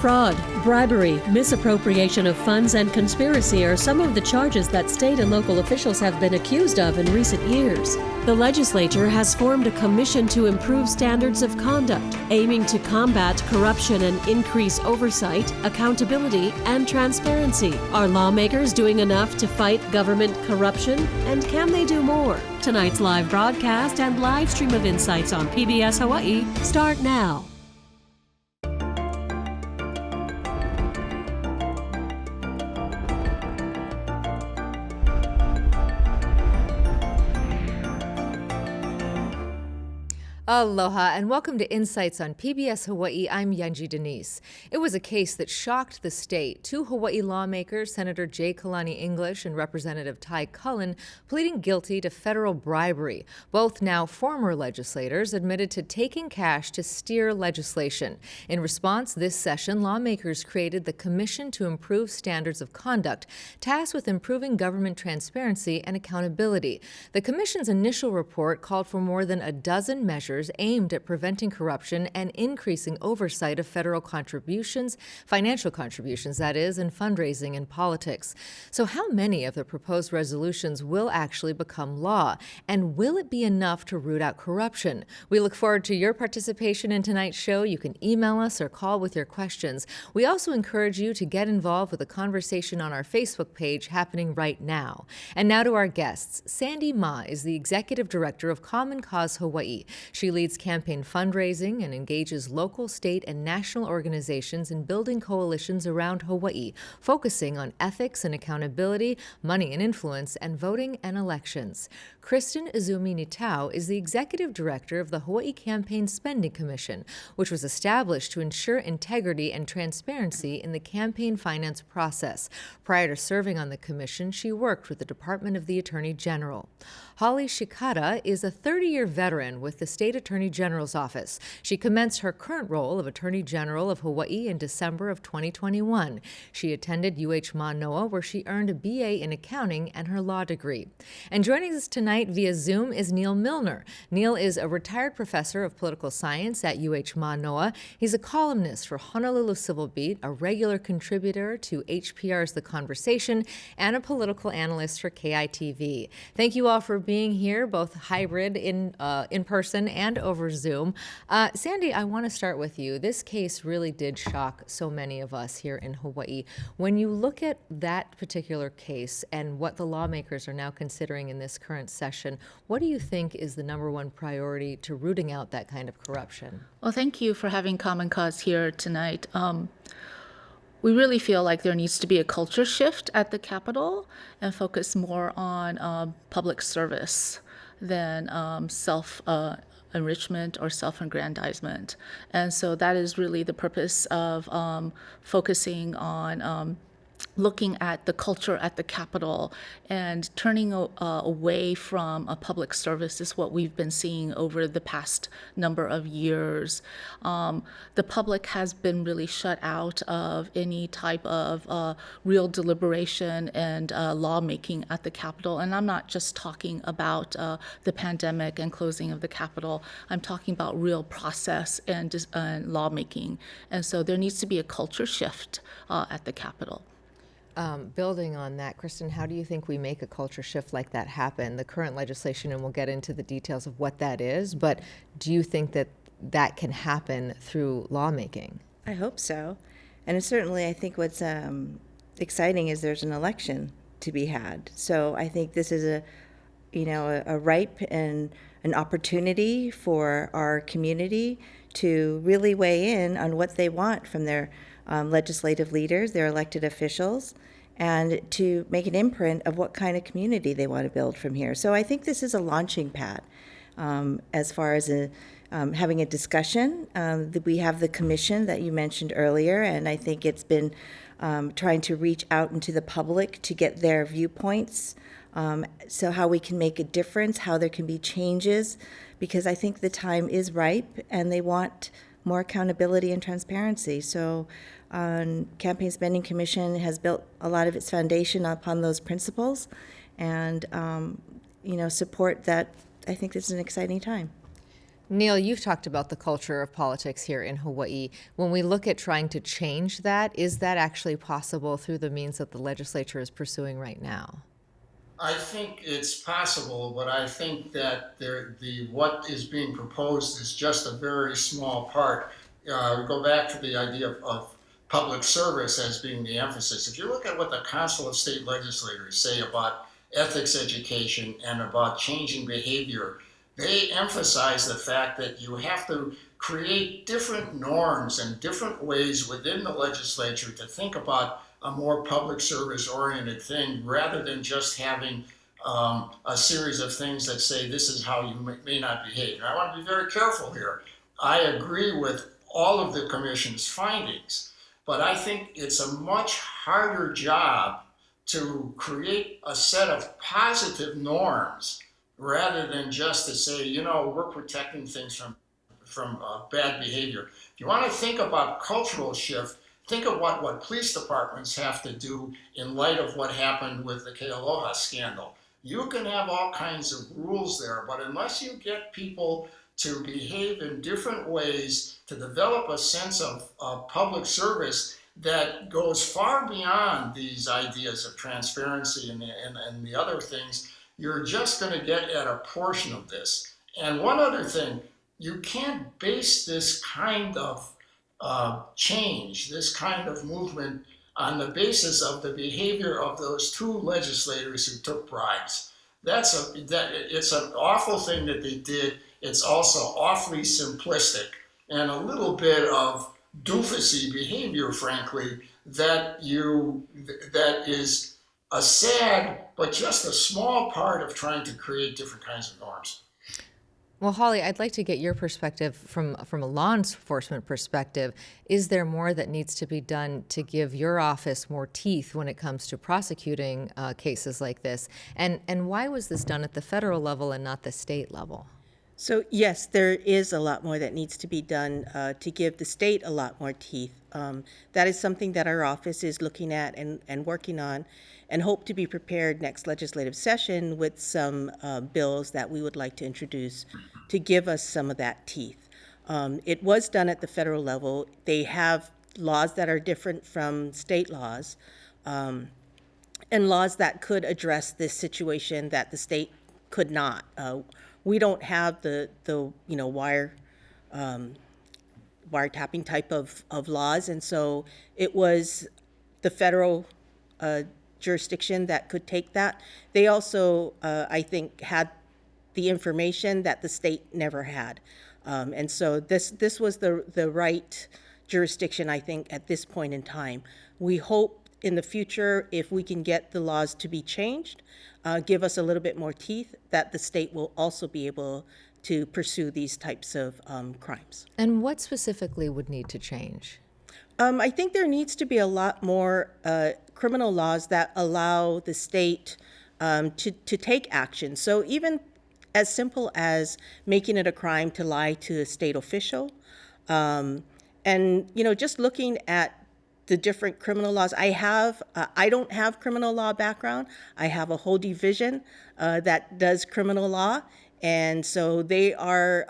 Fraud, bribery, misappropriation of funds, and conspiracy are some of the charges that state and local officials have been accused of in recent years. The legislature has formed a commission to improve standards of conduct, aiming to combat corruption and increase oversight, accountability, and transparency. Are lawmakers doing enough to fight government corruption? And can they do more? Tonight's live broadcast and live stream of Insights on PBS Hawaii start now. Aloha and welcome to Insights on PBS Hawaii. I'm Yanji Denise. It was a case that shocked the state. Two Hawaii lawmakers, Senator J. Kalani English and Representative Ty Cullen, pleading guilty to federal bribery. Both now former legislators admitted to taking cash to steer legislation. In response, this session, lawmakers created the Commission to Improve Standards of Conduct, tasked with improving government transparency and accountability. The Commission's initial report called for more than a dozen measures aimed at preventing corruption and increasing oversight of federal contributions, financial contributions, that is, and fundraising in politics. So how many of the proposed resolutions will actually become law? And will it be enough to root out corruption? We look forward to your participation in tonight's show. You can email us or call with your questions. We also encourage you to get involved with the conversation on our Facebook page happening right now. And now to our guests. Sandy Ma is the Executive Director of Common Cause Hawaii. She leads campaign fundraising and engages local, state, and national organizations in building coalitions around Hawaii, focusing on ethics and accountability, money and influence, and voting and elections. Kristin Izumi-Nitao is the Executive Director of the Hawaii Campaign Spending Commission, which was established to ensure integrity and transparency in the campaign finance process. Prior to serving on the commission, she worked with the Department of the Attorney General. Holly Shikada is a 30-year veteran with the State Attorney General's Office. She commenced her current role of Attorney General of Hawaii in December of 2021. She attended UH Manoa, where she earned a BA in accounting and her law degree. And joining us tonight via Zoom is Neal Milner. Neal is a retired professor of political science at UH Manoa. He's a columnist for Honolulu Civil Beat, a regular contributor to HPR's The Conversation, and a political analyst for KITV. Thank you all for being here, both hybrid in person and over Zoom. Sandy, I want to start with you. This case really did shock so many of us here in Hawaii. When you look at that particular case and what the lawmakers are now considering in this current session, what do you think is the number one priority to rooting out that kind of corruption? Well, thank you for having Common Cause here tonight. We really feel like there needs to be a culture shift at the Capitol and focus more on public service than self-enrichment or self-aggrandizement. And so that is really the purpose of focusing on looking at the culture at the Capitol and turning away from a public service is what we've been seeing over the past number of years. The public has been really shut out of any type of real deliberation and lawmaking at the Capitol. And I'm not just talking about the pandemic and closing of the Capitol. I'm talking about real process and lawmaking. And so there needs to be a culture shift at the Capitol. Building on that, Kristin, how do you think we make a culture shift like that happen? The current legislation, and we'll get into the details of what that is, but do you think that that can happen through lawmaking? I hope so. And certainly I think what's exciting is there's an election to be had. So I think this is a ripe and an opportunity for our community to really weigh in on what they want from their legislative leaders, their elected officials, and to make an imprint of what kind of community they want to build from here. So I think this is a launching pad as far as having a discussion. We have the commission that you mentioned earlier, and I think it's been trying to reach out into the public to get their viewpoints, so how we can make a difference, how there can be changes, because I think the time is ripe and they want more accountability and transparency. So Campaign Spending Commission has built a lot of its foundation upon those principles, and support that. I think this is an exciting time. Neal, you've talked about the culture of politics here in Hawaii. When we look at trying to change that, is that actually possible through the means that the legislature is pursuing right now? I think it's possible, but I think that what is being proposed is just a very small part. We go back to the idea of public service as being the emphasis. If you look at what the Council of State Legislators say about ethics education and about changing behavior, they emphasize the fact that you have to create different norms and different ways within the legislature to think about a more public service oriented thing rather than just having a series of things that say this is how you may not behave. And I want to be very careful here. I agree with all of the commission's findings, but I think it's a much harder job to create a set of positive norms rather than just to say, we're protecting things from bad behavior. If you want to think about cultural shift, think of what police departments have to do in light of what happened with the Kealoha scandal. You can have all kinds of rules there, but unless you get people to behave in different ways, to develop a sense of public service that goes far beyond these ideas of transparency and the other things, you're just going to get at a portion of this. And one other thing, you can't base this kind of change, this kind of movement, on the basis of the behavior of those two legislators who took bribes. It's an awful thing that they did. It's also awfully simplistic and a little bit of doofusy behavior, frankly, that is a sad but just a small part of trying to create different kinds of norms. Well, Holly, I'd like to get your perspective from a law enforcement perspective. Is there more that needs to be done to give your office more teeth when it comes to prosecuting cases like this? And why was this done at the federal level and not the state level? So yes, there is a lot more that needs to be done to give the state a lot more teeth. That is something that our office is looking at and working on, and hope to be prepared next legislative session with some bills that we would like to introduce to give us some of that teeth. It was done at the federal level. They have laws that are different from state laws, and laws that could address this situation that the state could not. We don't have the wiretapping type of laws, and so it was the federal jurisdiction that could take that. They also, I think, had the information that the state never had, and so this was the right jurisdiction, I think, at this point in time. We hope in the future, if we can get the laws to be changed, give us a little bit more teeth, that the state will also be able to pursue these types of crimes. And what specifically would need to change? I think there needs to be a lot more criminal laws that allow the state to take action. So even as simple as making it a crime to lie to a state official, and just looking at the different criminal laws. I don't have criminal law background. I have a whole division that does criminal law, and so they are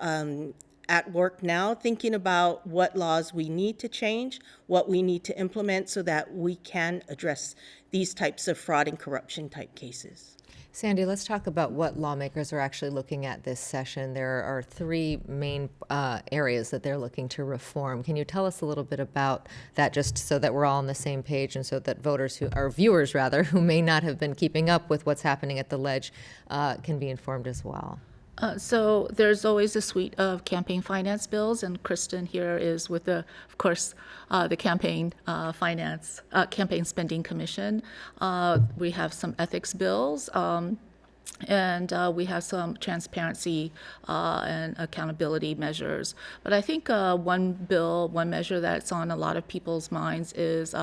at work now thinking about what laws we need to change, what we need to implement so that we can address these types of fraud and corruption type cases. Sandy, let's talk about what lawmakers are actually looking at this session. There are three main areas that they're looking to reform. Can you tell us a little bit about that, just so that we're all on the same page and so that viewers who may not have been keeping up with what's happening at the ledge can be informed as well? So there's always a suite of campaign finance bills, and Kristin here is with the campaign campaign spending commission. We have some ethics bills, and we have some transparency and accountability measures. But I think one measure that's on a lot of people's minds is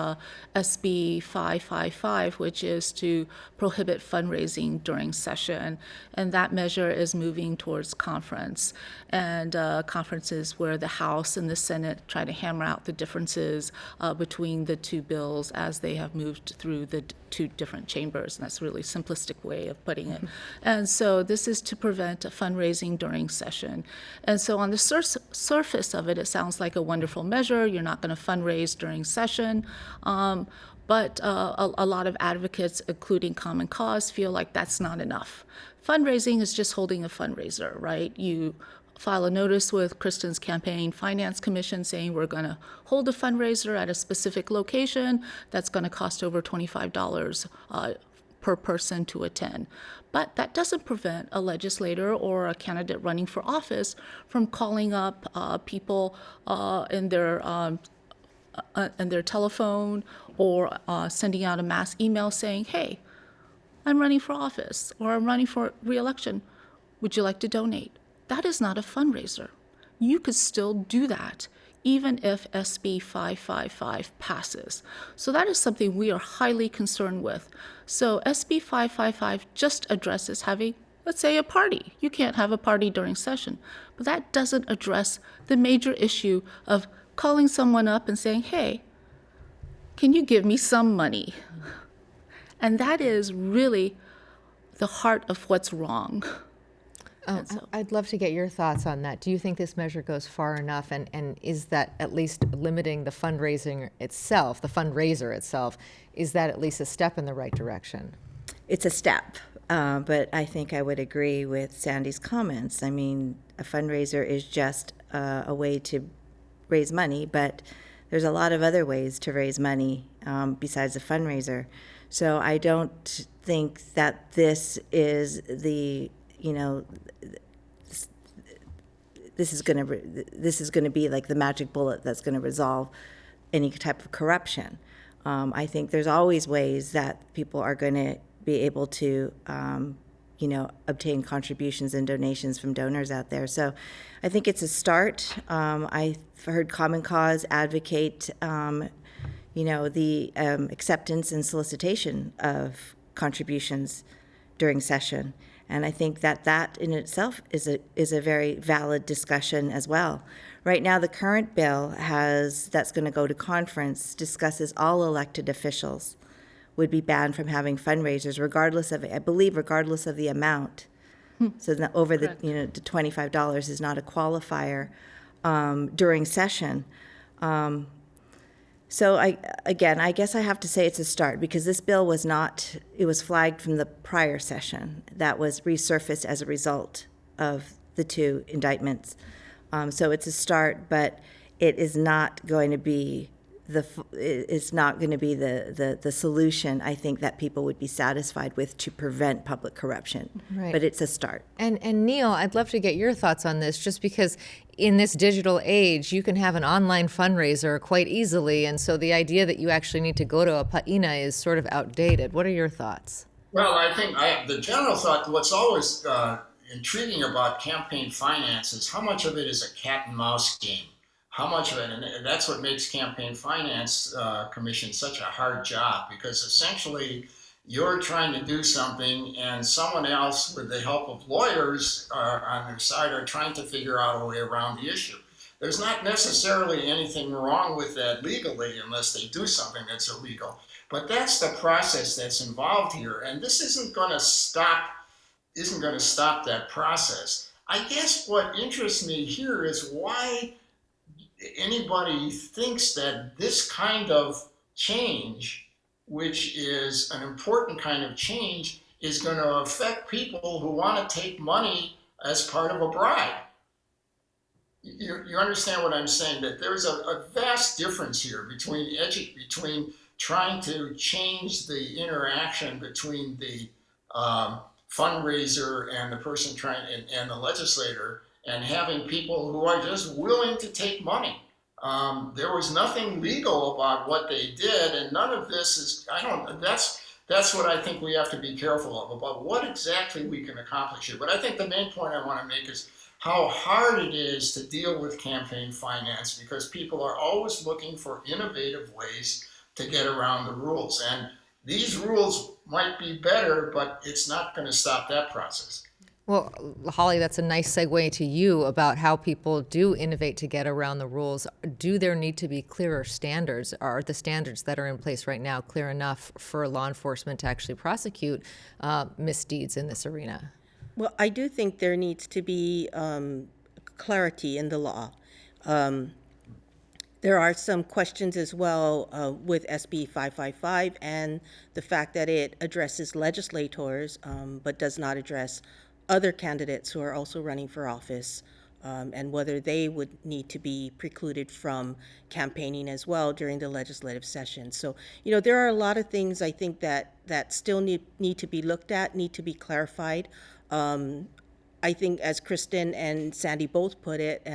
SB 555, which is to prohibit fundraising during session. And that measure is moving towards conference. And conferences where the House and the Senate try to hammer out the differences between the two bills as they have moved through the two different chambers. And that's a really simplistic way of putting it. And so this is to prevent fundraising during session. And so on the surface of it, it sounds like a wonderful measure. You're not going to fundraise during session. But a lot of advocates, including Common Cause, feel like that's not enough. Fundraising is just holding a fundraiser, right? You file a notice with Kristin's Campaign Finance Commission saying we're going to hold a fundraiser at a specific location that's going to cost over $25 per person to attend. But that doesn't prevent a legislator or a candidate running for office from calling up people in their telephone or sending out a mass email saying, hey, I'm running for office or I'm running for re-election. Would you like to donate? That is not a fundraiser. You could still do that even if SB 555 passes. So that is something we are highly concerned with. So SB 555 just addresses having, let's say, a party. You can't have a party during session, but that doesn't address the major issue of calling someone up and saying, hey, can you give me some money? And that is really the heart of what's wrong. I'd love to get your thoughts on that. Do you think this measure goes far enough? And is that at least limiting the fundraising itself, the fundraiser itself, is that at least a step in the right direction? It's a step, but I think I would agree with Sandy's comments. I mean, a fundraiser is just a way to raise money, but there's a lot of other ways to raise money besides a fundraiser. So I don't think that this is the, this is going to be like the magic bullet that's going to resolve any type of corruption. I think there's always ways that people are going to be able to, obtain contributions and donations from donors out there. So I think it's a start. I've heard Common Cause advocate, the acceptance and solicitation of contributions during session. And I think that in itself is a very valid discussion as well. Right now, the current bill that's going to go to conference discusses all elected officials would be banned from having fundraisers, regardless of the amount. So that over the the $25 is not a qualifier during session. So I guess I have to say it's a start, because this bill was flagged from the prior session that was resurfaced as a result of the two indictments. So it's a start, but it is not going to be the solution, I think, that people would be satisfied with to prevent public corruption. Right. But it's a start. And Neal, I'd love to get your thoughts on this, just because in this digital age, you can have an online fundraiser quite easily. And so the idea that you actually need to go to a paina is sort of outdated. What are your thoughts? Well, I think the general thought, what's always intriguing about campaign finance is how much of it is a cat and mouse game. How much of it, and that's what makes campaign finance commission such a hard job, because essentially you're trying to do something and someone else, with the help of lawyers on their side, are trying to figure out a way around the issue. There's not necessarily anything wrong with that legally unless they do something that's illegal. But that's the process that's involved here, and this isn't going to stop that process. I guess what interests me here is why anybody thinks that this kind of change, which is an important kind of change, is going to affect people who want to take money as part of a bribe. You understand what I'm saying? That there's a vast difference here between trying to change the interaction between the fundraiser and the person and the legislator, and having people who are just willing to take money. There was nothing legal about what they did, and none of this is, that's what I think we have to be careful of, about what exactly we can accomplish here. But I think the main point I want to make is how hard it is to deal with campaign finance, because people are always looking for innovative ways to get around the rules. And these rules might be better, but it's not going to stop that process. Well, Holly, that's a nice segue to you about how people do innovate to get around the rules. Do there need to be clearer standards? Are the standards that are in place right now clear enough for law enforcement to actually prosecute misdeeds in this arena? Well, I do think there needs to be clarity in the law. There are some questions as well with SB 555 and the fact that it addresses legislators but does not address other candidates who are also running for office, and whether they would need to be precluded from campaigning as well during the legislative session. So, there are a lot of things I think that still need to be looked at, need to be clarified. I think, as Kristin and Sandy both put it,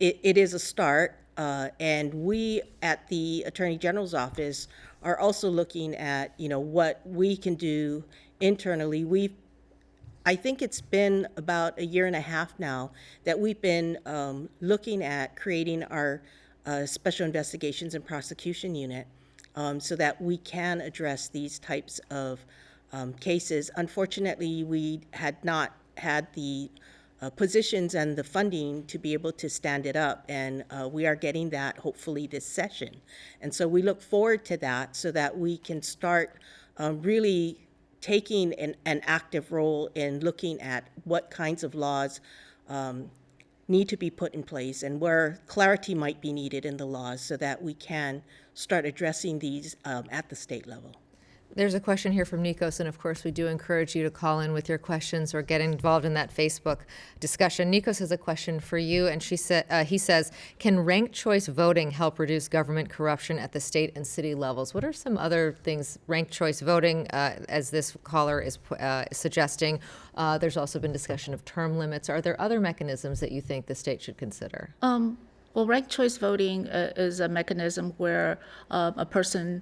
it is a start, and we at the Attorney General's office are also looking at, what we can do internally. I think it's been about a year and a half now that we've been looking at creating our Special Investigations and Prosecution Unit so that we can address these types of cases. Unfortunately, we had not had the positions and the funding to be able to stand it up, and we are getting that hopefully this session. And so we look forward to that so that we can start really taking an active role in looking at what kinds of laws need to be put in place and where clarity might be needed in the laws so that we can start addressing these at the state level. There's a question here from Nikos, and of course we do encourage you to call in with your questions or get involved in that Facebook discussion. Nikos has a question for you, and he says, can ranked choice voting help reduce government corruption at the state and city levels? What are some other things, ranked choice voting, as this caller is suggesting? There's also been discussion of term limits. Are there other mechanisms that you think the state should consider? Well, ranked choice voting is a mechanism where a person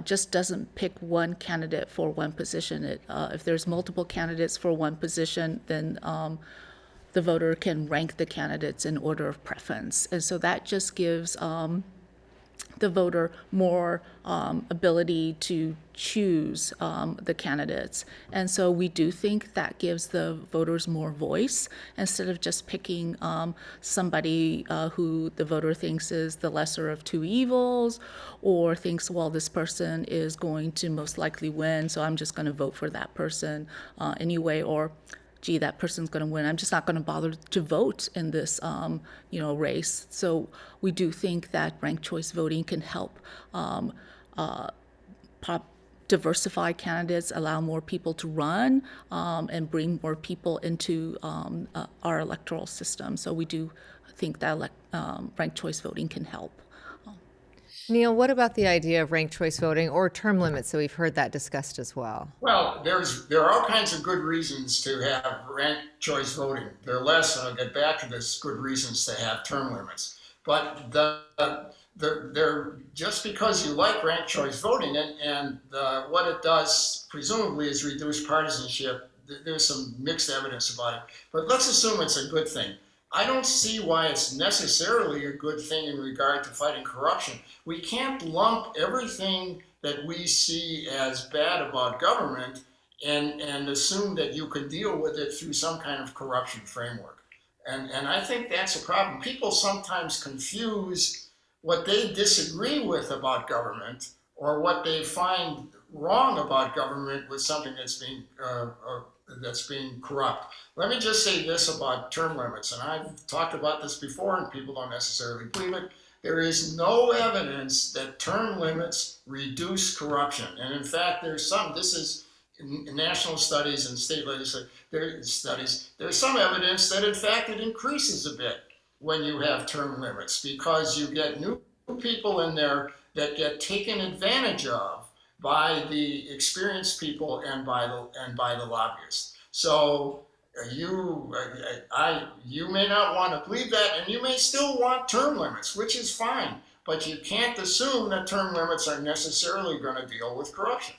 just doesn't pick one candidate for one position. If there's multiple candidates for one position, then the voter can rank the candidates in order of preference. And so that just gives the voter more ability to choose the candidates. And so we do think that gives the voters more voice instead of just picking somebody who the voter thinks is the lesser of two evils, or thinks, well, this person is going to most likely win, so I'm just going to vote for that person anyway, or gee, that person's going to win, I'm just not going to bother to vote in this, race. So we do think that ranked choice voting can help diversify candidates, allow more people to run, and bring more people into our electoral system. So we do think that ranked choice voting can help. Neal, what about the idea of ranked choice voting or term limits? So we've heard that discussed as well. Well, there are all kinds of good reasons to have ranked choice voting. There are less, and I'll get back to this, good reasons to have term limits. But they're just because you like ranked choice voting and what it does presumably is reduce partisanship. There's some mixed evidence about it, but let's assume it's a good thing. I don't see why it's necessarily a good thing in regard to fighting corruption. We can't lump everything that we see as bad about government and assume that you can deal with it through some kind of corruption framework. And I think that's a problem. People sometimes confuse what they disagree with about government or what they find wrong about government with something that's being corrupt. Let me just say this about term limits, and I've talked about this before and people don't necessarily believe it. There is no evidence that term limits reduce corruption. And in fact, this is in national studies and state legislative studies, there's some evidence that in fact it increases a bit when you have term limits because you get new people in there that get taken advantage of by the experienced people and by the lobbyists. So you may not want to believe that, and you may still want term limits, which is fine, but you can't assume that term limits are necessarily going to deal with corruption.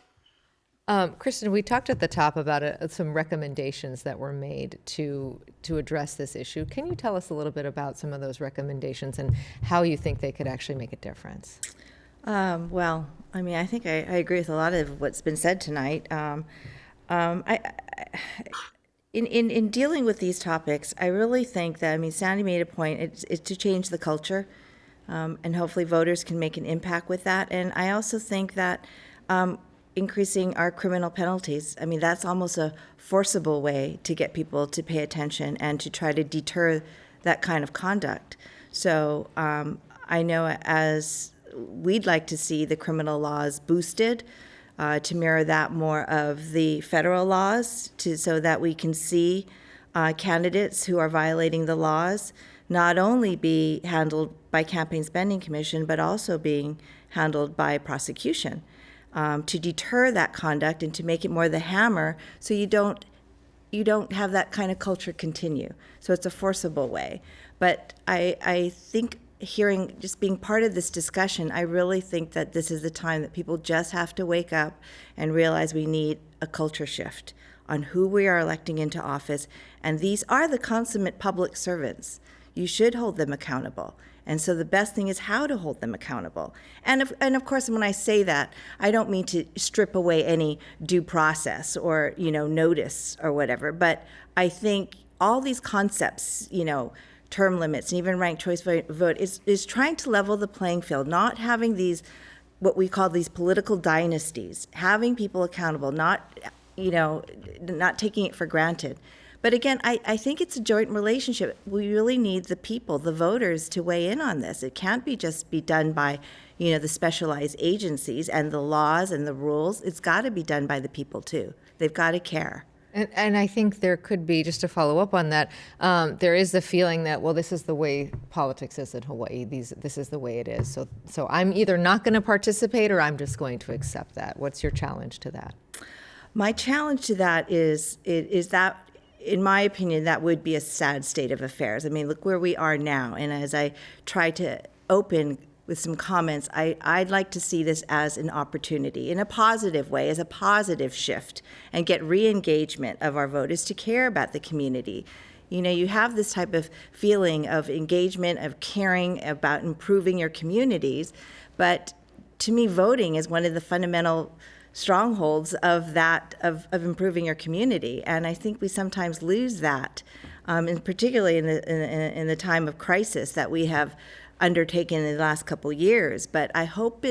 Kristin, we talked at the top about some recommendations that were made to address this issue. Can you tell us a little bit about some of those recommendations and how you think they could actually make a difference? Well, I think I agree with a lot of what's been said tonight. In dealing with these topics, I really think that, Sandy made a point, it's to change the culture, and hopefully voters can make an impact with that. And I also think that increasing our criminal penalties, that's almost a forcible way to get people to pay attention and to try to deter that kind of conduct. So I know as we'd like to see the criminal laws boosted, to mirror that more of the federal laws, so that we can see candidates who are violating the laws not only be handled by Campaign Spending Commission, but also being handled by prosecution, to deter that conduct and to make it more the hammer, so you don't have that kind of culture continue. So it's a forcible way. But I think just being part of this discussion, I really think that this is the time that people just have to wake up and realize we need a culture shift on who we are electing into office. And these are the consummate public servants. You should hold them accountable. And so the best thing is how to hold them accountable. And of course, when I say that, I don't mean to strip away any due process or, notice or whatever. But I think all these concepts, term limits and even ranked choice vote is trying to level the playing field, not having these, what we call these political dynasties, having people accountable, not taking it for granted. But again, I think it's a joint relationship. We really need the people, the voters, to weigh in on this. It can't be done by, the specialized agencies and the laws and the rules. It's got to be done by the people too. They've got to care. And I think there could be, just to follow up on that, there is the feeling that, well, this is the way politics is in Hawaii. This is the way it is. So I'm either not going to participate or I'm just going to accept that. What's your challenge to that? My challenge to that is that, in my opinion, that would be a sad state of affairs. Look where we are now. And as I try to open with some comments, I'd like to see this as an opportunity in a positive way, as a positive shift, and get re-engagement of our voters to care about the community. You have this type of feeling of engagement, of caring about improving your communities, but to me, voting is one of the fundamental strongholds of that, of improving your community. And I think we sometimes lose that, and particularly in the time of crisis that we have undertaken in the last couple years. But I hope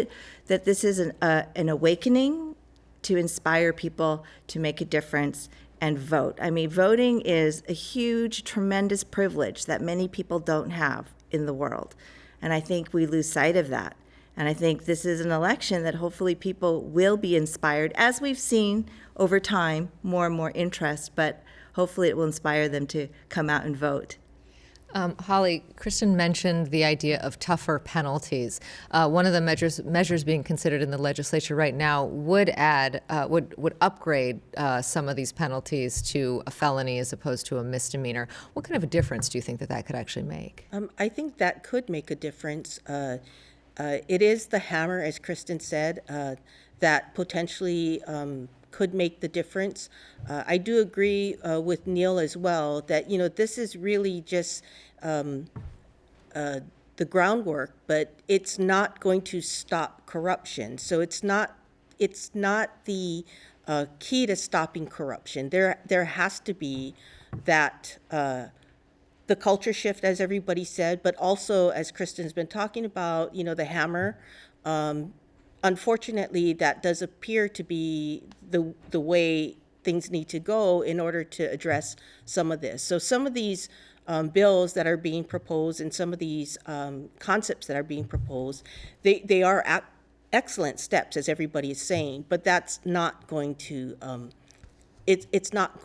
that this is an awakening to inspire people to make a difference and vote. Voting is a huge, tremendous privilege that many people don't have in the world. And I think we lose sight of that. And I think this is an election that hopefully people will be inspired, as we've seen over time, more and more interest, but hopefully it will inspire them to come out and vote. Holly, Kristin mentioned the idea of tougher penalties. One of the measures being considered in the legislature right now would upgrade some of these penalties to a felony as opposed to a misdemeanor. What kind of a difference do you think that could actually make? I think that could make a difference. It is the hammer, as Kristin said, that potentially could make the difference. I do agree with Neal as well that, this is really just the groundwork, but it's not going to stop corruption. So it's not the key to stopping corruption. There has to be that the culture shift, as everybody said, but also, as Kristin's been talking about, the hammer. Unfortunately, that does appear to be the way things need to go in order to address some of this. So some of these bills that are being proposed and some of these concepts that are being proposed, they are excellent steps, as everybody is saying, but that's not going to, it's not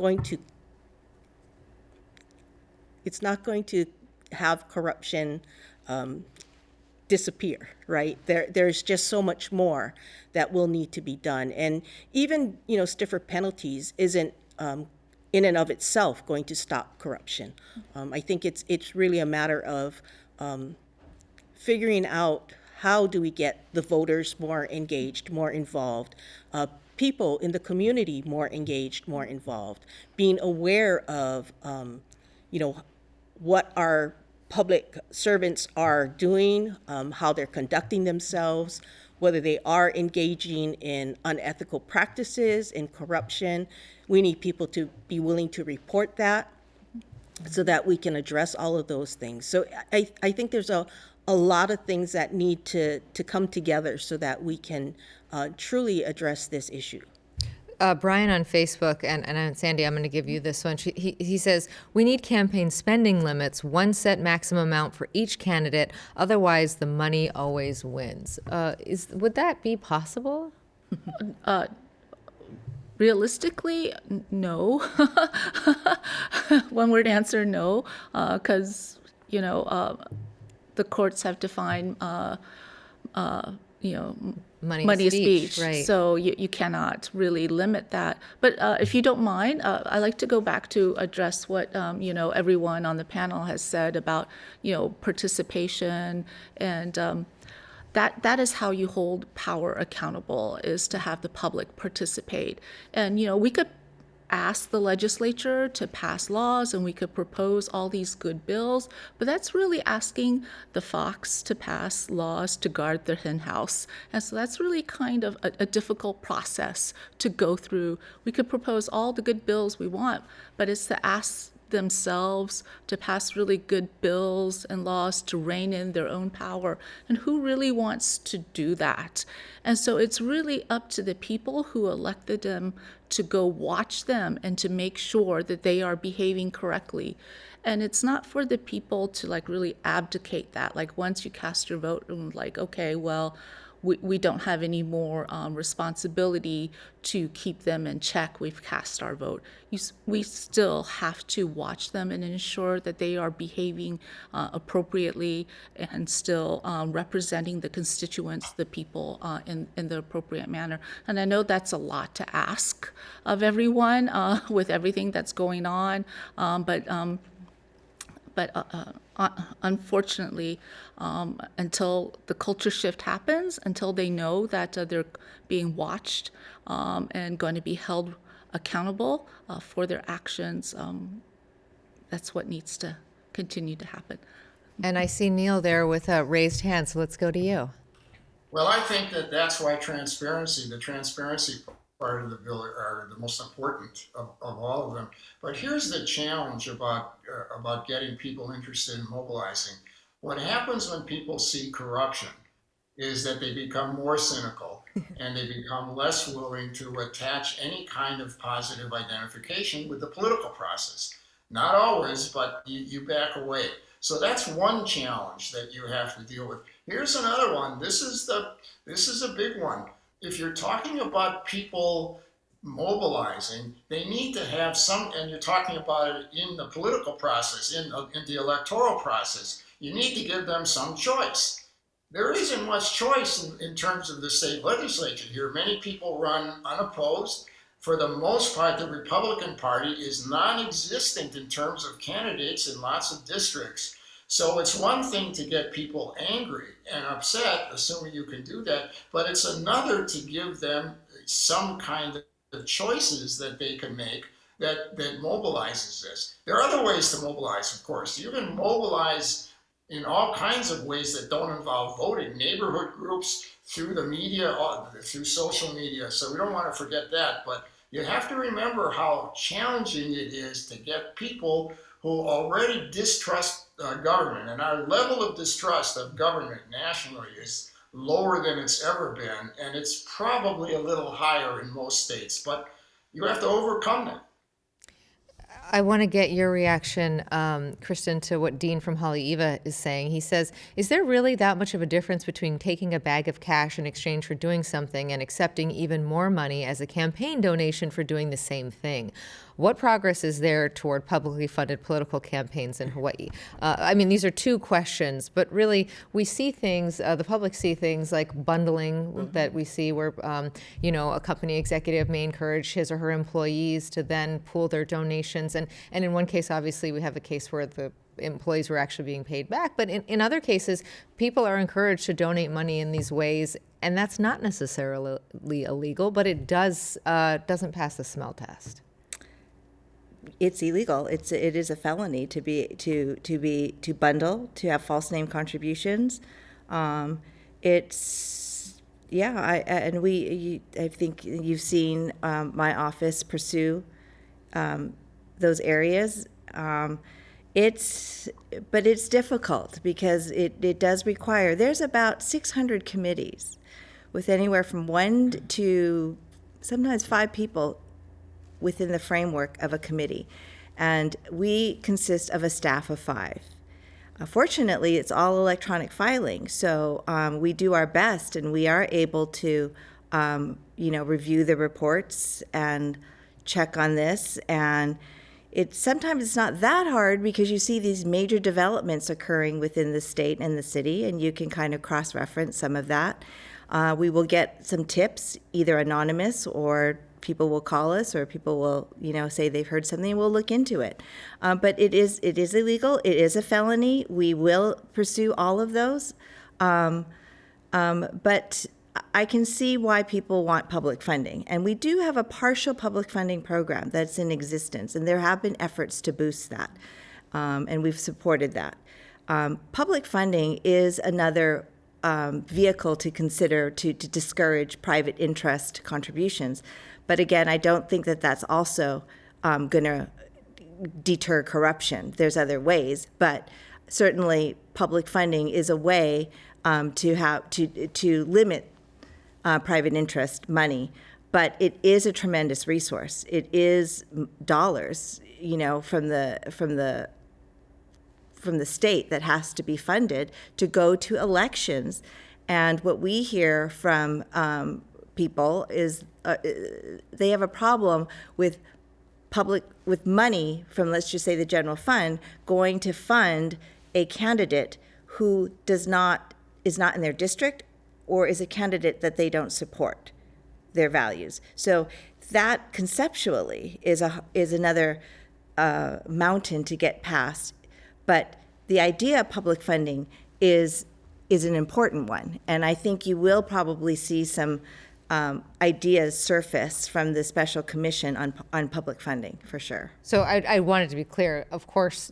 going to have corruption disappear, right? There's just so much more that will need to be done. And even, stiffer penalties isn't in and of itself going to stop corruption. I think it's really a matter of figuring out how do we get the voters more engaged, more involved, people in the community more engaged, more involved, being aware of, what our public servants are doing, how they're conducting themselves, whether they are engaging in unethical practices, in corruption. We need people to be willing to report that so that we can address all of those things. So I think there's a lot of things that need to come together so that we can truly address this issue. Brian on Facebook, and Sandy, I'm going to give you this one. He says, we need campaign spending limits, one set maximum amount for each candidate. Otherwise, the money always wins. Would that be possible? Realistically, no. One word answer, no, because, the courts have defined, money is speech. Right. So you cannot really limit that. But if you don't mind, I'd like to go back to address what, everyone on the panel has said about, participation and that is how you hold power accountable, is to have the public participate. And, we could ask the legislature to pass laws and we could propose all these good bills, but that's really asking the fox to pass laws to guard the hen house. And so that's really kind of a difficult process to go through. We could propose all the good bills we want, but it's to ask themselves to pass really good bills and laws to rein in their own power. And who really wants to do that? And so it's really up to the people who elected them to go watch them and to make sure that they are behaving correctly. And it's not for the people to really abdicate that. Once you cast your vote, and okay, well, we don't have any more responsibility to keep them in check. We've cast our vote. We still have to watch them and ensure that they are behaving appropriately and still representing the constituents, the people, in the appropriate manner. And I know that's a lot to ask of everyone with everything that's going on, but unfortunately, until the culture shift happens, until they know that they're being watched and going to be held accountable for their actions, that's what needs to continue to happen. And I see Neal there with a raised hand, so let's go to you. Well, I think that's why the transparency part of the bill are the most important of all of them. But here's the challenge about getting people interested in mobilizing. What happens when people see corruption is that they become more cynical and they become less willing to attach any kind of positive identification with the political process. Not always, but you back away. So that's one challenge that you have to deal with. Here's another one. This is a big one. If you're talking about people mobilizing, they need to have some, and you're talking about it in the political process, in the electoral process, you need to give them some choice. There isn't much choice in terms of the state legislature here. Many people run unopposed. For the most part, the Republican Party is non-existent in terms of candidates in lots of districts. So it's one thing to get people angry and upset, assuming you can do that, but it's another to give them some kind of choices that they can make that mobilizes this. There are other ways to mobilize, of course. You can mobilize in all kinds of ways that don't involve voting, neighborhood groups, through the media, through social media. So we don't want to forget that, but you have to remember how challenging it is to get people who already distrust government, and our level of distrust of government nationally is lower than it's ever been, and it's probably a little higher in most states, but you have to overcome that. I want to get your reaction, Kristin, to what Dean from Hawaii is saying. He says, is there really that much of a difference between taking a bag of cash in exchange for doing something and accepting even more money as a campaign donation for doing the same thing? What progress is there toward publicly funded political campaigns in Hawaii? These are two questions, but really we see things, the public see things like bundling that we see where, a company executive may encourage his or her employees to then pool their donations. And in one case, obviously, we have a case where the employees were actually being paid back. But in other cases, people are encouraged to donate money in these ways, and that's not necessarily illegal, but it doesn't pass the smell test. It's illegal. It is a felony to bundle, to have false name contributions. It's Yeah, I think you've seen my office pursue those areas. But it's difficult because it does require, there's about 600 committees with anywhere from 1 to sometimes 5 people within the framework of a committee. And we consist of a staff of 5. Fortunately, it's all electronic filing, so we do our best, and we are able to, review the reports and check on this. And sometimes it's not that hard because you see these major developments occurring within the state and the city, and you can kind of cross-reference some of that. We will get some tips, either anonymous or people will call us, or people will, say they've heard something, and we'll look into it. But it is illegal. It is a felony. We will pursue all of those. But I can see why people want public funding. And we do have a partial public funding program that's in existence, and there have been efforts to boost that, and we've supported that. Public funding is another vehicle to consider to discourage private interest contributions. But again, I don't think that that's also going to deter corruption. There's other ways, but certainly public funding is a way to limit private interest money. But it is a tremendous resource. It is dollars, from the state that has to be funded to go to elections. And what we hear from people is they have a problem with money from, let's just say, the general fund going to fund a candidate who is not in their district, or is a candidate that they don't support their values. So that conceptually is another mountain to get past. But the idea of public funding is an important one, and I think you will probably see some ideas surface from the special commission on public funding, for sure. So I wanted to be clear. Of course,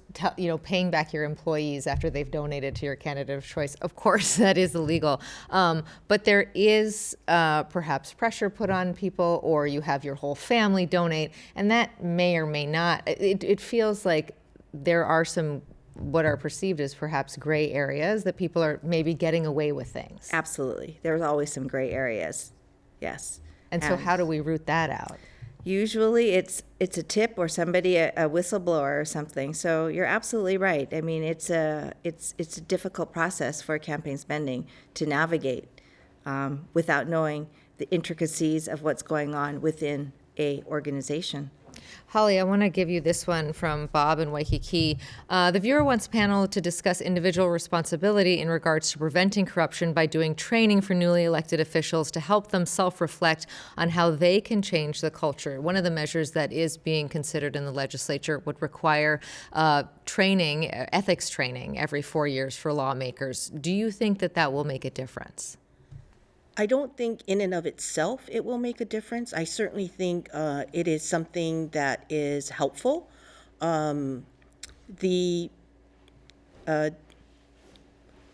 paying back your employees after they've donated to your candidate of choice, of course, that is illegal. But there is perhaps pressure put on people, or you have your whole family donate, and that may or may not. It feels like there are some what are perceived as perhaps gray areas that people are maybe getting away with things. Absolutely. There's always some gray areas. Yes. And so how do we root that out? Usually it's a tip or somebody, a whistleblower or something. So you're absolutely right. I mean, it's a difficult process for campaign spending to navigate without knowing the intricacies of what's going on within a organization. Holly, I want to give you this one from Bob in Waikiki. The viewer wants panel to discuss individual responsibility in regards to preventing corruption by doing training for newly elected officials to help them self-reflect on how they can change the culture. One of the measures that is being considered in the legislature would require training, ethics training, every 4 years for lawmakers. Do you think that will make a difference? I don't think in and of itself it will make a difference. I certainly think it is something that is helpful.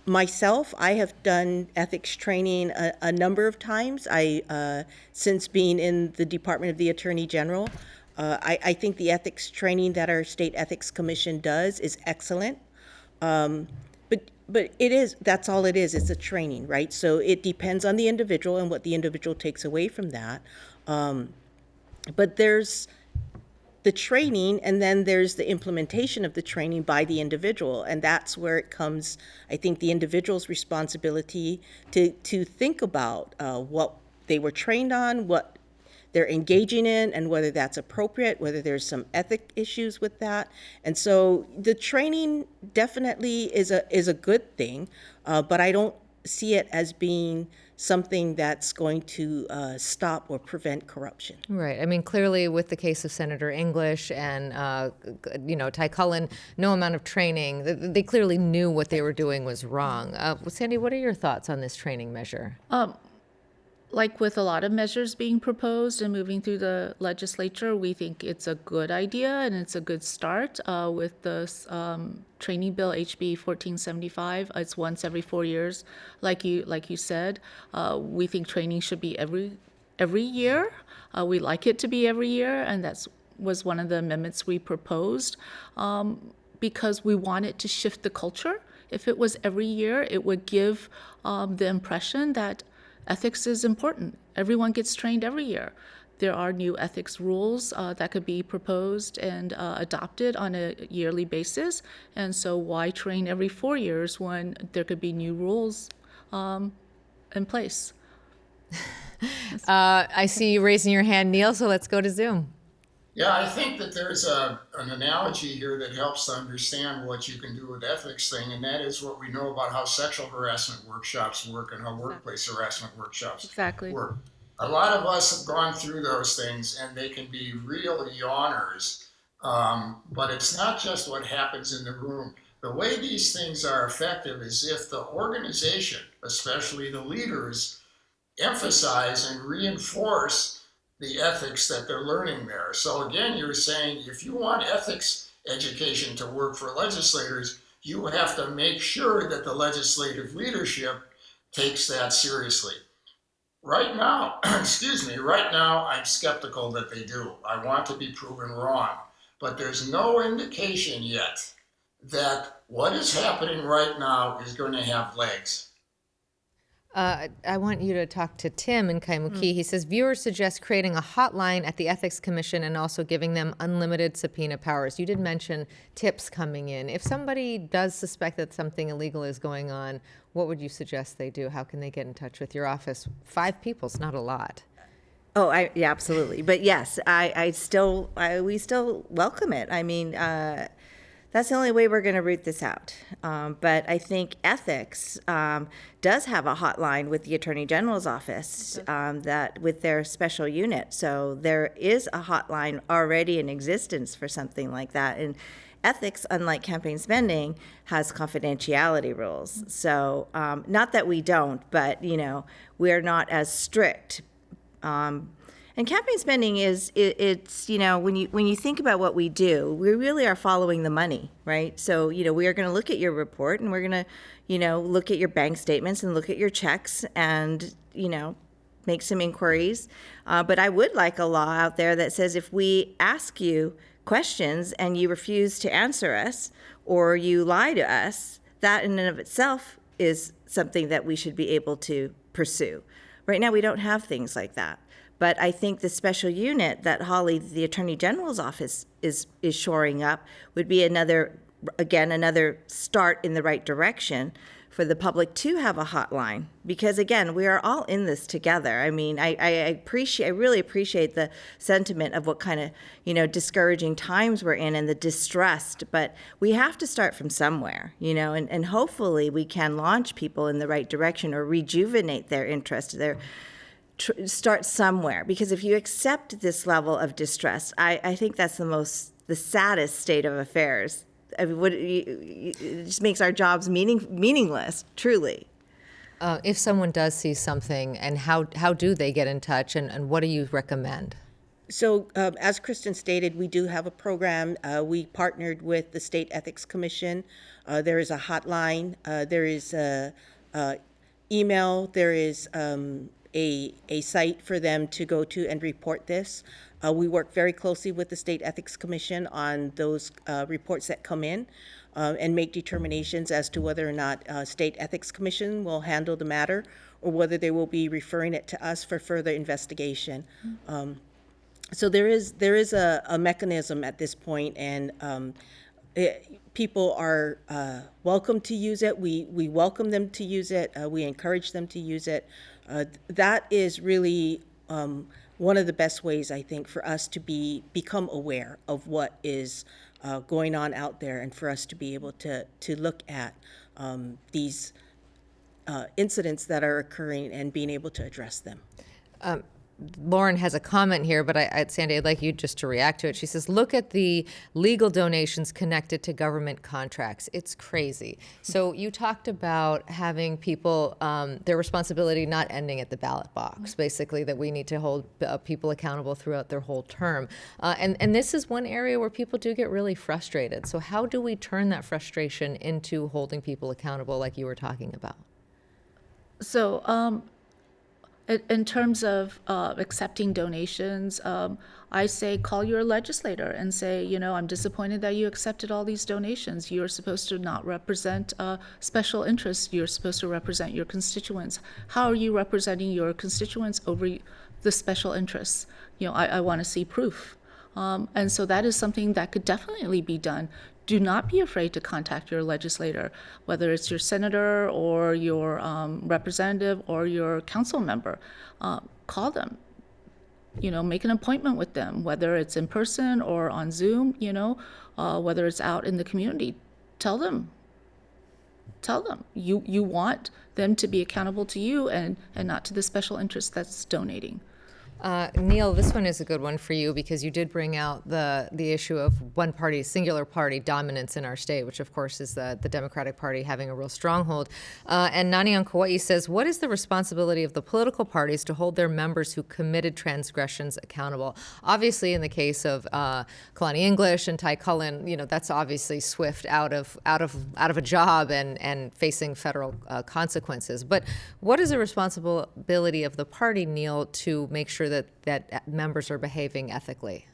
Myself, I have done ethics training a number of times. Since being in the Department of the Attorney General, I think the ethics training that our State Ethics Commission does is excellent. But that's all it is. It's a training, right? So it depends on the individual and what the individual takes away from that. But there's the training, and then there's the implementation of the training by the individual. And that's where it comes, I think, the individual's responsibility to think about what they were trained on, what they're engaging in, and whether that's appropriate, whether there's some ethic issues with that. And so the training definitely is a good thing, but I don't see it as being something that's going to stop or prevent corruption. Right. I mean, clearly with the case of Senator English and, Ty Cullen, no amount of training. They clearly knew what they were doing was wrong. Sandy, what are your thoughts on this training measure? like with a lot of measures being proposed and moving through the legislature, we think it's a good idea and it's a good start with the training bill HB 1475. It's once every 4 years, like you said. We think training should be every year. We like it to be every year, and that's was one of the amendments we proposed because we wanted to shift the culture. If it was every year, it would give the impression that ethics is important. Everyone gets trained every year. There are new ethics rules that could be proposed and adopted on a yearly basis. And so why train every 4 years when there could be new rules in place? I see you raising your hand, Neal, so let's go to Zoom. Yeah, I think that there's an analogy here that helps to understand what you can do with ethics thing, and that is what we know about how sexual harassment workshops work and how workplace harassment workshops work. A lot of us have gone through those things, and they can be real yawners, but it's not just what happens in the room. The way these things are effective is if the organization, especially the leaders, emphasize and reinforce the ethics that they're learning there. So again, you're saying if you want ethics education to work for legislators, you have to make sure that the legislative leadership takes that seriously. Right now, right now I'm skeptical that they do. I want to be proven wrong, but there's no indication yet that what is happening right now is going to have legs. I want you to talk to Tim in Kaimuki. He says, viewers suggest creating a hotline at the Ethics Commission and also giving them unlimited subpoena powers. You did mention tips coming in. If somebody does suspect that something illegal is going on, what would you suggest they do? How can they get in touch with your office? 5 people's not a lot. Oh, yeah, absolutely. But yes, we still welcome it. I mean, that's the only way we're going to root this out. But I think ethics does have a hotline with the Attorney General's office that with their special unit. So there is a hotline already in existence for something like that. And ethics, unlike campaign spending, has confidentiality rules. So not that we don't, but we're not as strict. And campaign spending it's when you think about what we do, we really are following the money, right? So we are going to look at your report, and we're going to look at your bank statements and look at your checks and make some inquiries. But I would like a law out there that says if we ask you questions and you refuse to answer us or you lie to us, that in and of itself is something that we should be able to pursue. Right now we don't have things like that. But I think the special unit that Holly, the Attorney General's office, is shoring up would be another start in the right direction for the public to have a hotline. Because again, we are all in this together. I mean, I really appreciate the sentiment of what kind of, discouraging times we're in and the distrust. But we have to start from somewhere, and hopefully we can launch people in the right direction or rejuvenate their interest, start somewhere, because if you accept this level of distress, I think that's the saddest state of affairs. I mean, it just makes our jobs meaningless, truly. If someone does see something, and how do they get in touch, and what do you recommend? So as Kristin stated, we do have a program. We partnered with the State Ethics Commission. There is a hotline. There is a email. There is a site for them to go to and report this. We work very closely with the State Ethics Commission on those reports that come in and make determinations as to whether or not State Ethics Commission will handle the matter or whether they will be referring it to us for further investigation. So there is a mechanism at this point, and people are welcome to use it. We welcome them to use it. We encourage them to use it. That is really one of the best ways, I think, for us to become aware of what is going on out there, and for us to be able to look at these incidents that are occurring and being able to address them. Lauren has a comment here, but Sandy, I'd like you just to react to it. She says, look at the legal donations connected to government contracts. It's crazy. So you talked about having people, their responsibility not ending at the ballot box, basically, that we need to hold people accountable throughout their whole term. And this is one area where people do get really frustrated. So how do we turn that frustration into holding people accountable like you were talking about? So, in terms of accepting donations, I say call your legislator and say, I'm disappointed that you accepted all these donations. You're supposed to not represent special interests. You're supposed to represent your constituents. How are you representing your constituents over the special interests? I want to see proof. And so that is something that could definitely be done. Do not be afraid to contact your legislator, whether it's your senator or your representative or your council member. Call them, make an appointment with them, whether it's in person or on Zoom, whether it's out in the community. Tell them you want them to be accountable to you and not to the special interest that's donating. Neal, this one is a good one for you because you did bring out the issue of one party, singular party dominance in our state, which of course is the Democratic Party having a real stronghold. And Nani on Kauai says, what is the responsibility of the political parties to hold their members who committed transgressions accountable? Obviously, in the case of Kalani English and Ty Cullen, that's obviously swift out of a job and facing federal consequences. But what is the responsibility of the party, Neal, to make sure that members are behaving ethically?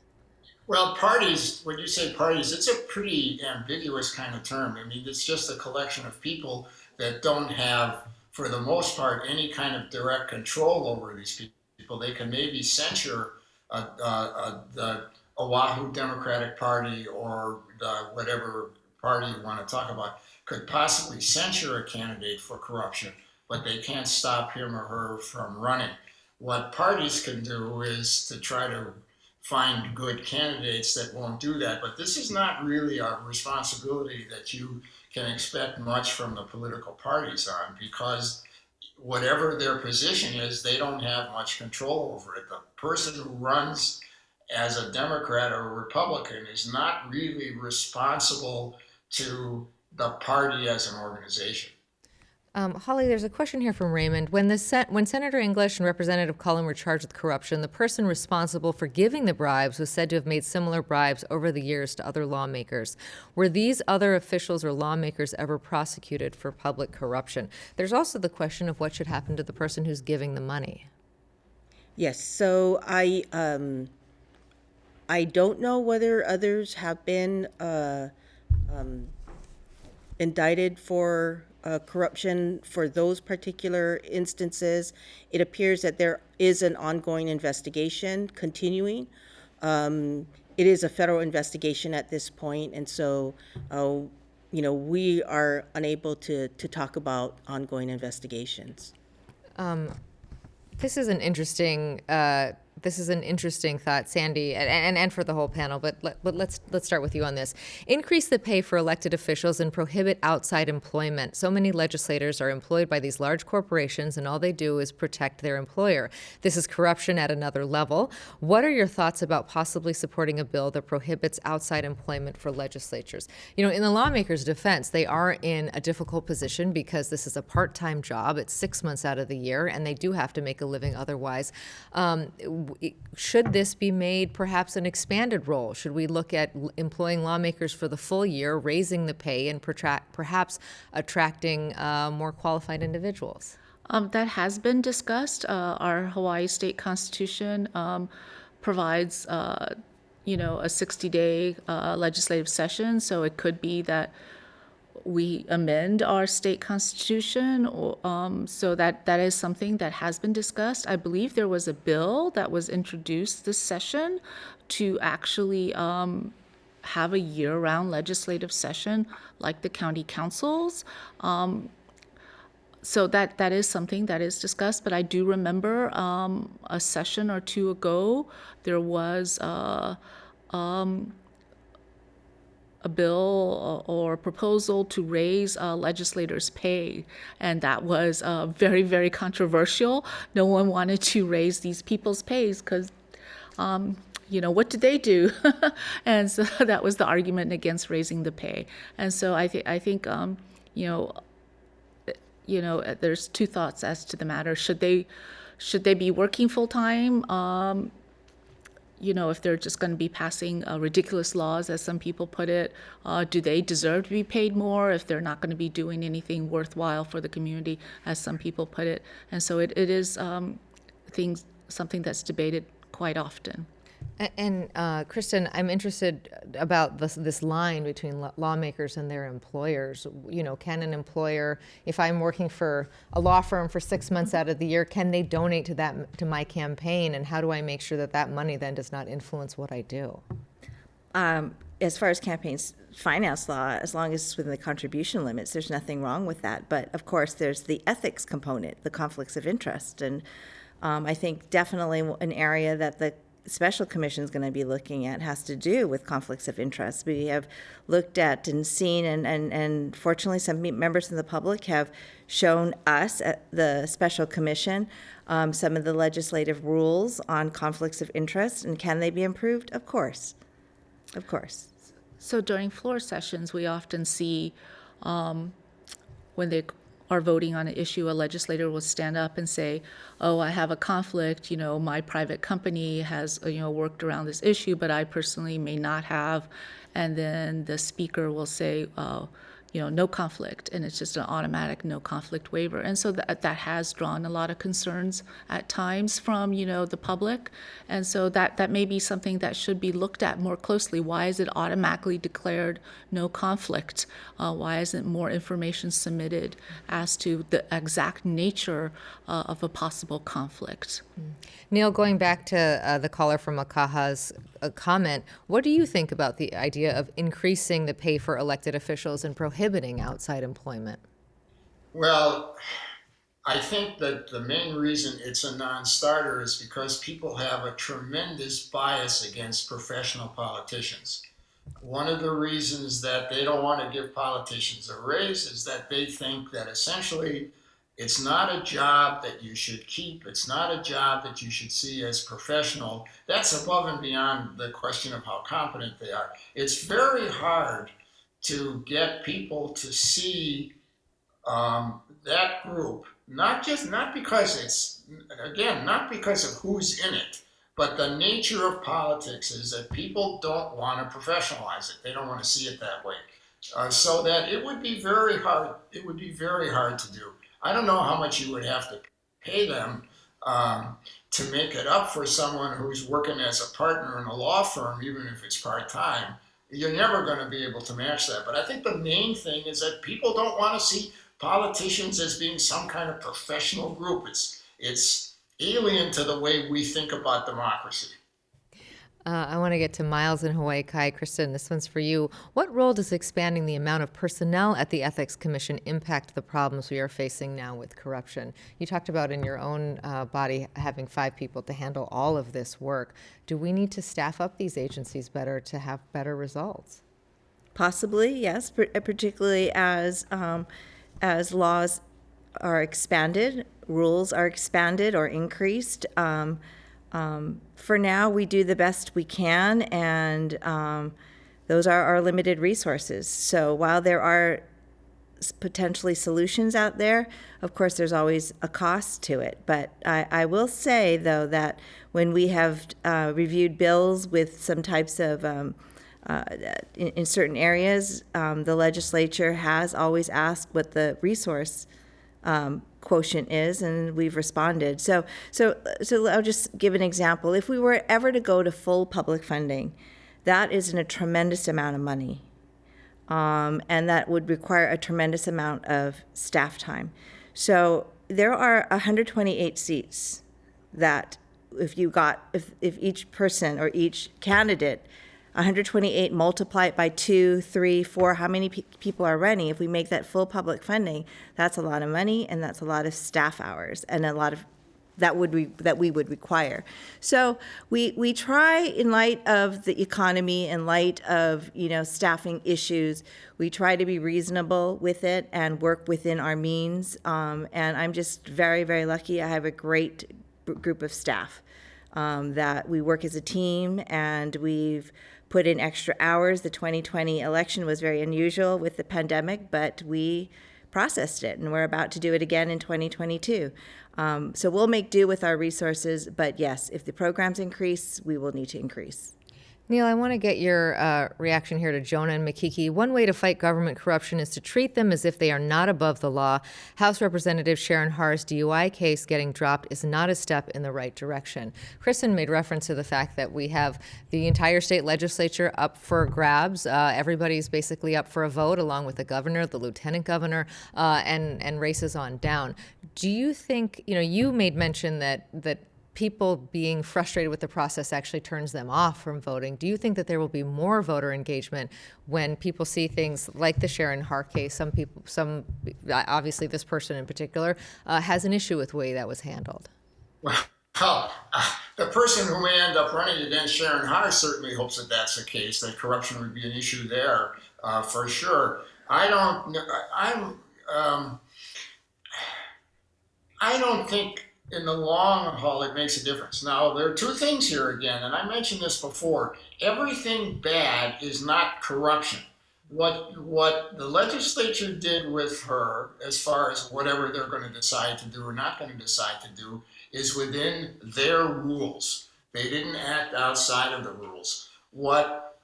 Well, parties, when you say parties, it's a pretty ambiguous kind of term. I mean, it's just a collection of people that don't have, for the most part, any kind of direct control over these people. They can maybe censure the Oahu Democratic Party or whatever party you want to talk about, could possibly censure a candidate for corruption, but they can't stop him or her from running. What parties can do is to try to find good candidates that won't do that. But this is not really a responsibility that you can expect much from the political parties on, because whatever their position is, they don't have much control over it. The person who runs as a Democrat or a Republican is not really responsible to the party as an organization. Holly, there's a question here from Raymond. When Senator English and Representative Cullen were charged with corruption, the person responsible for giving the bribes was said to have made similar bribes over the years to other lawmakers. Were these other officials or lawmakers ever prosecuted for public corruption? There's also the question of what should happen to the person who's giving the money. Yes, so I don't know whether others have been indicted for corruption for those particular instances. It appears that there is an ongoing investigation continuing. It is a federal investigation at this point, and so we are unable to talk about ongoing investigations. This is an interesting thought, Sandy, and for the whole panel, but let's start with you on this. Increase the pay for elected officials and prohibit outside employment. So many legislators are employed by these large corporations, and all they do is protect their employer. This is corruption at another level. What are your thoughts about possibly supporting a bill that prohibits outside employment for legislatures? In the lawmakers' defense, they are in a difficult position because this is a part-time job. It's 6 months out of the year, and they do have to make a living otherwise. Should this be made perhaps an expanded role? Should we look at employing lawmakers for the full year, raising the pay, and perhaps attracting more qualified individuals? That has been discussed. Our Hawaii state constitution provides, a 60-day legislative session, so it could be that we amend our state constitution, so that is something that has been discussed. I believe there was a bill that was introduced this session to actually have a year-round legislative session like the county councils. So that is something that is discussed, but I do remember a session or two ago, there was a a bill or proposal to raise legislators' pay, and that was very, very controversial. No one wanted to raise these people's pays because, what did they do? And so that was the argument against raising the pay. And so I think there's two thoughts as to the matter. Should they be working full time? If they're just going to be passing ridiculous laws, as some people put it, do they deserve to be paid more if they're not going to be doing anything worthwhile for the community, as some people put it? And so it is something that's debated quite often. And Kristin, I'm interested about this line between lawmakers and their employers. Can an employer, if I'm working for a law firm for 6 months out of the year, can they donate to my campaign? And how do I make sure that money then does not influence what I do? As far as campaigns finance law, as long as it's within the contribution limits, there's nothing wrong with that. But of course, there's the ethics component, the conflicts of interest. And I think definitely an area that the Special Commission is going to be looking at has to do with conflicts of interest. We have looked at and seen, and fortunately some members of the public have shown us at the Special Commission some of the legislative rules on conflicts of interest, and can they be improved? Of course. Of course. So during floor sessions, we often see when they are voting on an issue, a legislator will stand up and say, oh, I have a conflict, my private company has, worked around this issue, but I personally may not have. And then the speaker will say, no conflict, and it's just an automatic no conflict waiver. And so that has drawn a lot of concerns at times from, the public. And so that may be something that should be looked at more closely. Why is it automatically declared no conflict? Why isn't more information submitted as to the exact nature of a possible conflict? Neal, going back to the caller from Makaha's comment, what do you think about the idea of increasing the pay for elected officials and prohibiting outside employment? Well, I think that the main reason it's a non-starter is because people have a tremendous bias against professional politicians. One of the reasons that they don't want to give politicians a raise is that they think that essentially it's not a job that you should keep. It's not a job that you should see as professional. That's above and beyond the question of how competent they are. It's very hard to get people to see that group, not because of who's in it, but the nature of politics is that people don't want to professionalize it. They don't want to see it that way. So that it would be very hard. It would be very hard to do. I don't know how much you would have to pay them to make it up for someone who's working as a partner in a law firm, even if it's part-time. You're never going to be able to match that. But I think the main thing is that people don't want to see politicians as being some kind of professional group. It's alien to the way we think about democracy. I want to get to Miles in Hawaii Kai. Kristin, this one's for you. What role does expanding the amount of personnel at the Ethics Commission impact the problems we are facing now with corruption? You talked about in your own body having 5 people to handle all of this work. Do we need to staff up these agencies better to have better results? Possibly, yes, particularly as laws are expanded, rules are expanded or increased. For now, we do the best we can, and those are our limited resources. So while there are potentially solutions out there, of course, there's always a cost to it. But I will say, though, that when we have reviewed bills with some types of, in certain areas, the legislature has always asked what the resource quotient is, and we've responded. So I'll just give an example. If we were ever to go to full public funding, that is a tremendous amount of money, and that would require a tremendous amount of staff time. So there are 128 seats that if each person or each candidate, 128 multiply it by 2, 3, 4, how many people are running? If we make that full public funding, that's a lot of money, and that's a lot of staff hours and a lot of that we would require. So we try, in light of the economy, in light of staffing issues, we try to be reasonable with it and work within our means. And I'm just very, very lucky. I have a great group of staff that we work as a team, and we've put in extra hours. The 2020 election was very unusual with the pandemic, but we processed it, and we're about to do it again in 2022. So we'll make do with our resources, but yes, if the programs increase, we will need to increase. Neal, I want to get your reaction here to Jonah and Makiki. One way to fight government corruption is to treat them as if they are not above the law. House Representative Sharon Harr's DUI case getting dropped is not a step in the right direction. Kristin made reference to the fact that we have the entire state legislature up for grabs. Everybody's basically up for a vote, along with the governor, the lieutenant governor, and races on down. Do you think, you made mention that people being frustrated with the process actually turns them off from voting. Do you think that there will be more voter engagement when people see things like the Sharon Har case? Obviously this person in particular has an issue with the way that was handled. Well, the person who may end up running against Sharon Har certainly hopes that that's the case, that corruption would be an issue there for sure. I don't think in the long haul it makes a difference. Now, there are two things here again, and I mentioned this before. Everything bad is not corruption. What the legislature did with her, as far as whatever they're going to decide to do or not going to decide to do, is within their rules. They didn't act outside of the rules. What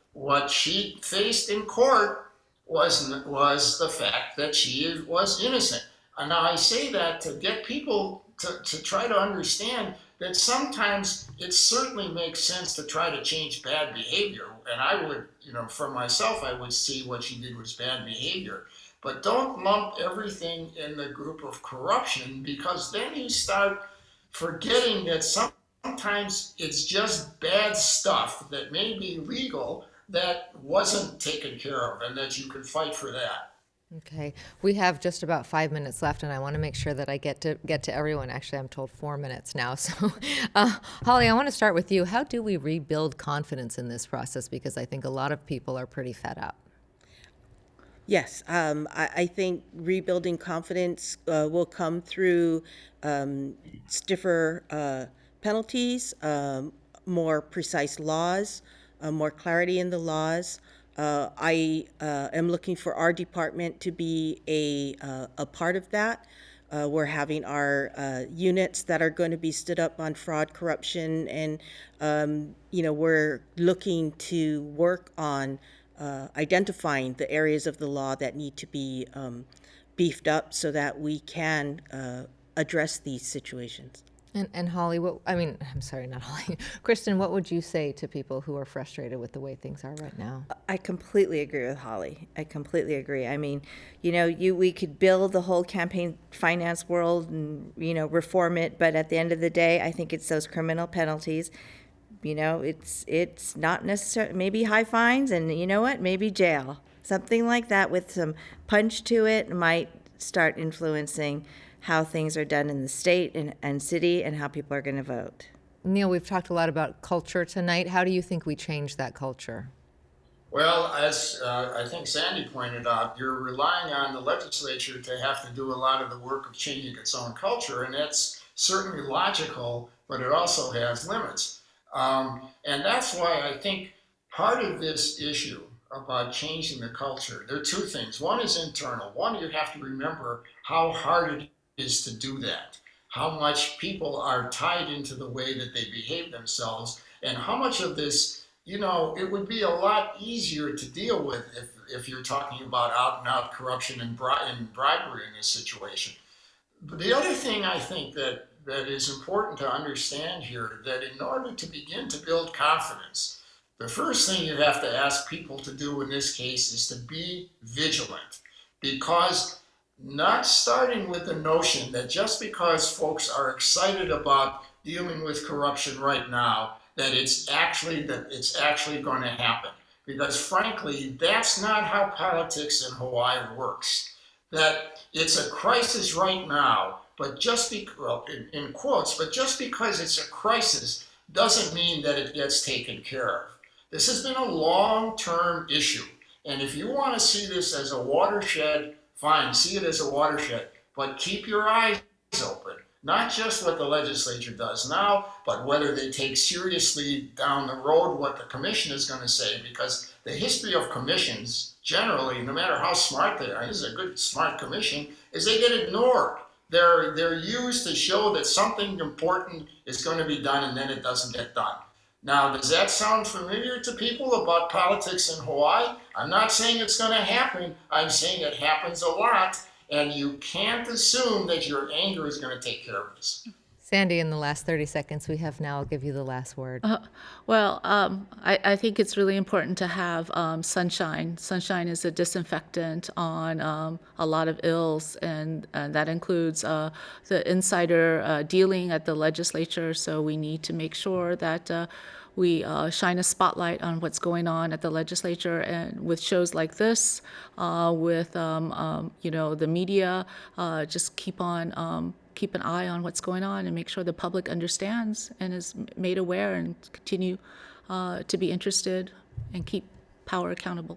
she faced in court was the fact that she was innocent. And now I say that to get people to try to understand that sometimes it certainly makes sense to try to change bad behavior. And I would, for myself, I would see what she did was bad behavior. But don't lump everything in the group of corruption, because then you start forgetting that sometimes it's just bad stuff that may be legal that wasn't taken care of, and that you can fight for that. Okay, we have just about 5 minutes left, and I want to make sure that I get to everyone. Actually, I'm told 4 minutes now. So, Holly, I want to start with you. How do we rebuild confidence in this process? Because I think a lot of people are pretty fed up. Yes, I think rebuilding confidence will come through stiffer penalties, more precise laws, more clarity in the laws. I am looking for our department to be a part of that. We're having our units that are going to be stood up on fraud, corruption, and we're looking to work on identifying the areas of the law that need to be beefed up so that we can address these situations. And Holly, I'm sorry, not Holly. Kristin, what would you say to people who are frustrated with the way things are right now? I completely agree with Holly. I completely agree. I mean, we could build the whole campaign finance world and, reform it, but at the end of the day, I think it's those criminal penalties. It's not necessarily, maybe high fines, and maybe jail. Something like that with some punch to it might start influencing how things are done in the state and city and how people are going to vote. Neal, we've talked a lot about culture tonight. How do you think we change that culture? Well, as I think Sandy pointed out, you're relying on the legislature to have to do a lot of the work of changing its own culture, and that's certainly logical, but it also has limits. And that's why I think part of this issue about changing the culture, there are two things. One is internal. One, you have to remember how hard it is to do that, how much people are tied into the way that they behave themselves, and how much of this, it would be a lot easier to deal with if you're talking about out-and-out corruption and bribery in this situation. But the other thing I think that is important to understand here, that in order to begin to build confidence, the first thing you have to ask people to do in this case is to be vigilant, because not starting with the notion that just because folks are excited about dealing with corruption right now, that it's actually going to happen. Because frankly, that's not how politics in Hawaii works. That it's a crisis right now, but well, in quotes, but just because it's a crisis doesn't mean that it gets taken care of. This has been a long-term issue. And if you want to see this as a watershed, fine, see it as a watershed, but keep your eyes open. Not just what the legislature does now, but whether they take seriously down the road what the commission is going to say, because the history of commissions, generally, no matter how smart they are, this is a good, smart commission, is they get ignored. They're used to show that something important is going to be done and then it doesn't get done. Now, does that sound familiar to people about politics in Hawaii? I'm not saying it's going to happen. I'm saying it happens a lot. And you can't assume that your anger is going to take care of this. Sandy, in the last 30 seconds we have now, I'll give you the last word. I think it's really important to have sunshine. Sunshine is a disinfectant on a lot of ills, and that includes the insider dealing at the legislature. So we need to make sure that we shine a spotlight on what's going on at the legislature, and with shows like this, with the media, just keep an eye on what's going on and make sure the public understands and is made aware, and continue to be interested and keep power accountable.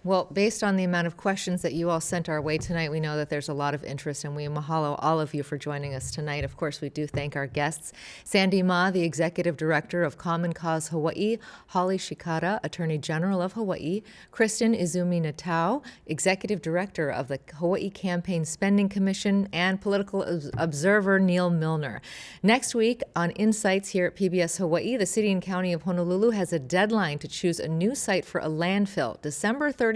Well, based on the amount of questions that you all sent our way tonight, we know that there's a lot of interest, and we mahalo all of you for joining us tonight. Of course, we do thank our guests, Sandy Ma, the Executive Director of Common Cause Hawaii, Holly Shikada, Attorney General of Hawaii, Kristin Izumi-Nitao, Executive Director of the Hawaii Campaign Spending Commission, and political observer Neal Milner. Next week on Insights here at PBS Hawaii, the City and County of Honolulu has a deadline to choose a new site for a landfill, December 31st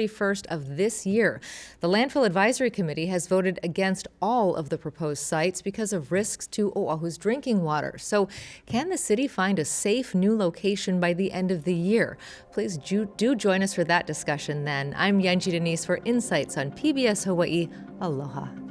of this year. The Landfill Advisory Committee has voted against all of the proposed sites because of risks to Oahu's drinking water. So can the city find a safe new location by the end of the year? Please do join us for that discussion then. I'm Yanji Denise for Insights on PBS Hawaii. Aloha.